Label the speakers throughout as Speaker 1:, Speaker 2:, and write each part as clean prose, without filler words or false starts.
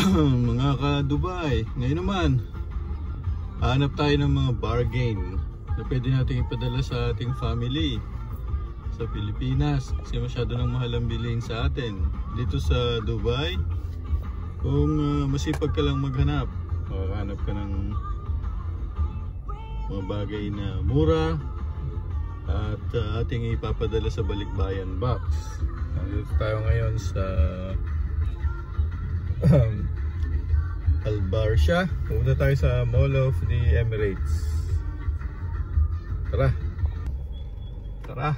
Speaker 1: Mga ka-Dubai, ngayon naman hanap tayo ng mga bargain na pwede natin ipadala sa ating family sa Pilipinas kasi masyado nang mahal ang bilhin sa atin dito sa Dubai. Kung masipag ka lang maghanap, makakahanap ka ng mga bagay na mura at ating ipapadala sa balikbayan box. Nandito tayo ngayon sa Al Barsha. Pupunta tayo sa Mall of the Emirates. Tara. Tara.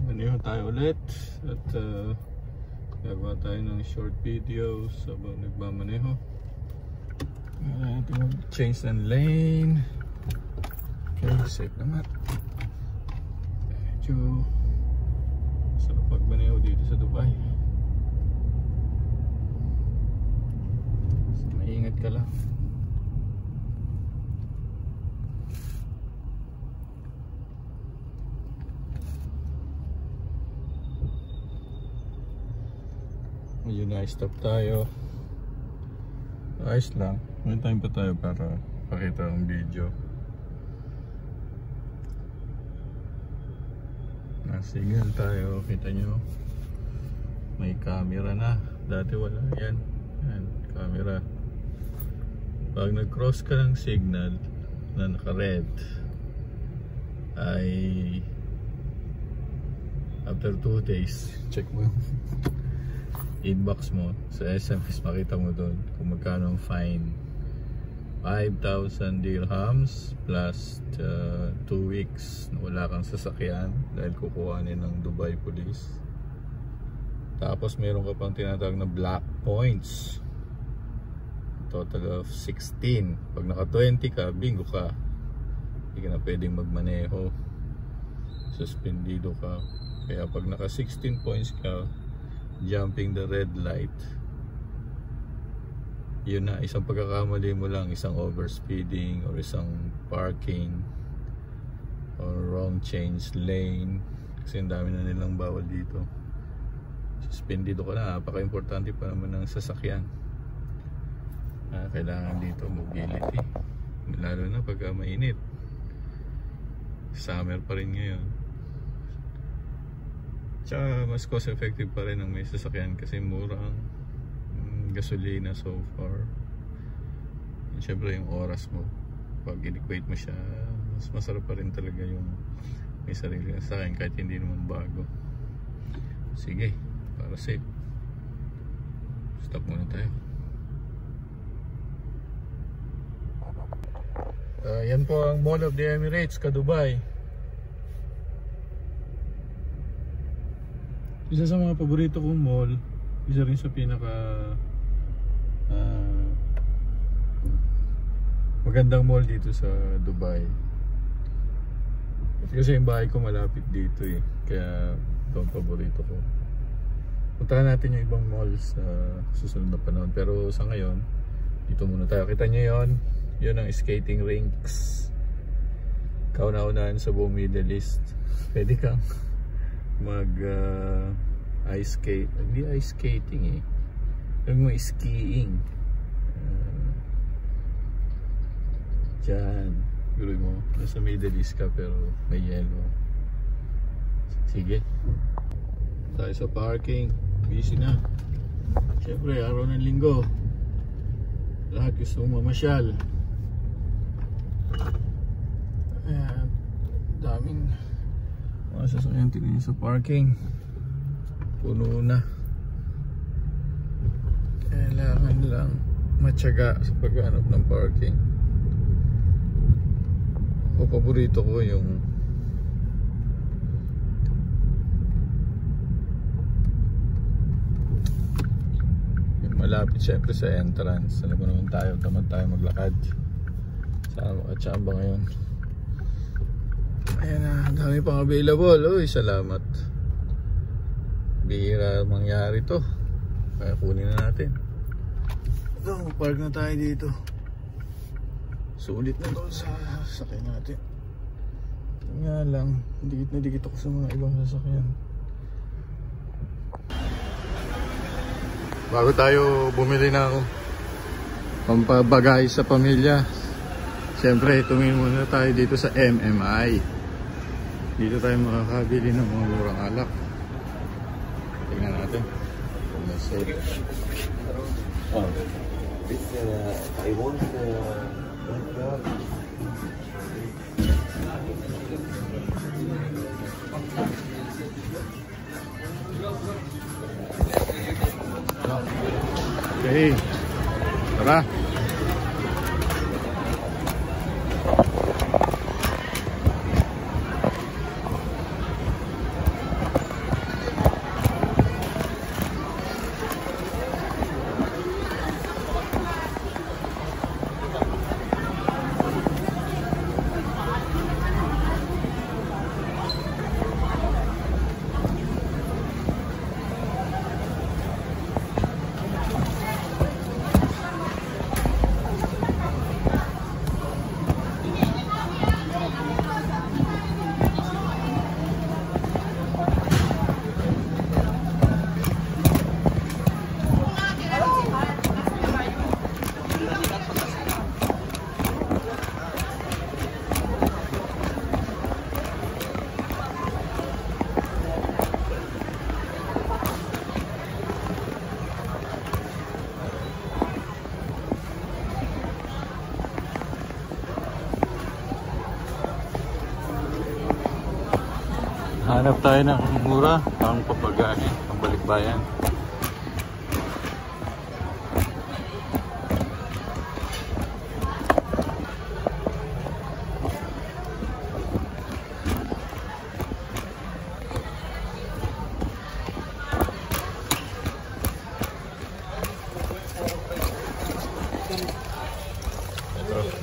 Speaker 1: Maniho tayo ulit at gagawa tayo ng short videos habang nagmamaneho. Ating change ng lane. Okay, safe naman. Medyo sarap magmaneho dito sa Dubai. Ingat ka lang. Medyo na-stop tayo. Ayos lang. May time pa tayo para pakita ang video. Nasignal tayo. Kita nyo. May camera na. Dati wala yan. Yan, camera. Pag nag-cross ka ng signal na naka-red ay after 2 days check mo yung inbox mo sa SMS, makita mo doon kung magkano ang fine. 5,000 dirhams plus 2 weeks na wala kang sasakyan dahil kukuhanin ng Dubai Police. Tapos meron ka pang tinatawag na black points, total of 16. Pag naka 20 ka, bingo ka, hindi ka na pwedeng magmaneho, suspendido ka. Kaya pag naka 16 points ka, jumping the red light, yun na, isang pagkakamali mo lang, isang overspeeding or isang parking or wrong change lane, kasi ang dami na nilang bawal dito, suspendido ka na. Napaka-importante pa naman ng sasakyan. Kailangan dito mobility, lalo na pagka mainit. Summer pa rin ngayon. Tsaka mas cost effective pa rin ang may sasakyan kasi mura ang gasolina so far. And syempre yung oras mo, pag in-equate mo siya, mas masarap pa rin talaga yung may sarili na sasakyan kahit hindi naman bago. Sige, para safe, stop muna tayo. Yan po ang Mall of the Emirates, ka-Dubai. Isa sa mga paborito kong mall, isa rin sa pinaka magandang mall dito sa Dubai. Kasi yung bahay ko malapit dito eh, kaya ito ang paborito ko. Puntahan natin yung ibang malls sa susunod na panahon, pero sa ngayon dito muna tayo. Kita nyo yun, yun ang skating rinks. Kauna-unahan sa buong Middle East. Pwede kang mag ice skate, hindi ice skating eh, yung mo skiing. Diyan, guro mo, nasa Middle East ka pero may yellow. Sige, tayo sa parking. Busy na, syempre araw ng linggo, lahat gusto mamasyal. Ayan, daming mga sasakyan. Tingnan sa parking, puno na. Kailangan lang matyaga sa paghanap ng parking. O paborito ko yung malapit syempre sa entrance. Alam mo naman tayo, tamad tayo maglakad. Saan katsamba ngayon? Ayan na, dami pang available. Uy, salamat. Bihira mangyari to, kaya kunin na natin. Ito, park na tayo dito. Sulit na to sa sasakyan natin. Nga lang, dikit na dikit ako sa mga ibang sasakyan. Bago tayo bumili ng pampabagay sa pamilya, siyempre tumingin muna tayo dito sa MMI. Dito tayo makakabili ng mga murang alak. Tingnan natin kung may sale. Oh.
Speaker 2: I want
Speaker 1: Okay, tara. Hanap tayo ng mura, ang papagain, ang balikbayan.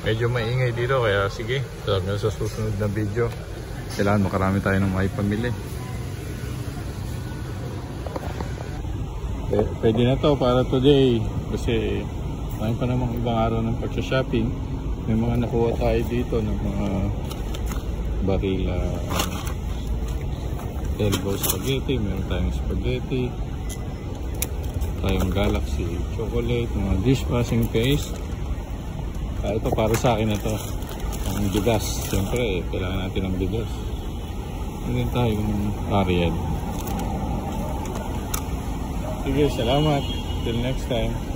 Speaker 1: Medyo maingay dito kaya sige, hanggang sa susunod na video kailangan makarami tayo ng maipamili. Pwede na to para today kasi mayroon pa namang ibang araw ng pag-shopping. May mga nakuha tayo dito ng mga Barilla elbow spaghetti, meron tayong spaghetti, tayong Galaxy chocolate, mga dishwashing paste. Ito para sa akin na to, ang bigas. Siyempre kailangan natin ng bigas. Meron tayong Ariel. Sige, salamat. Till next time.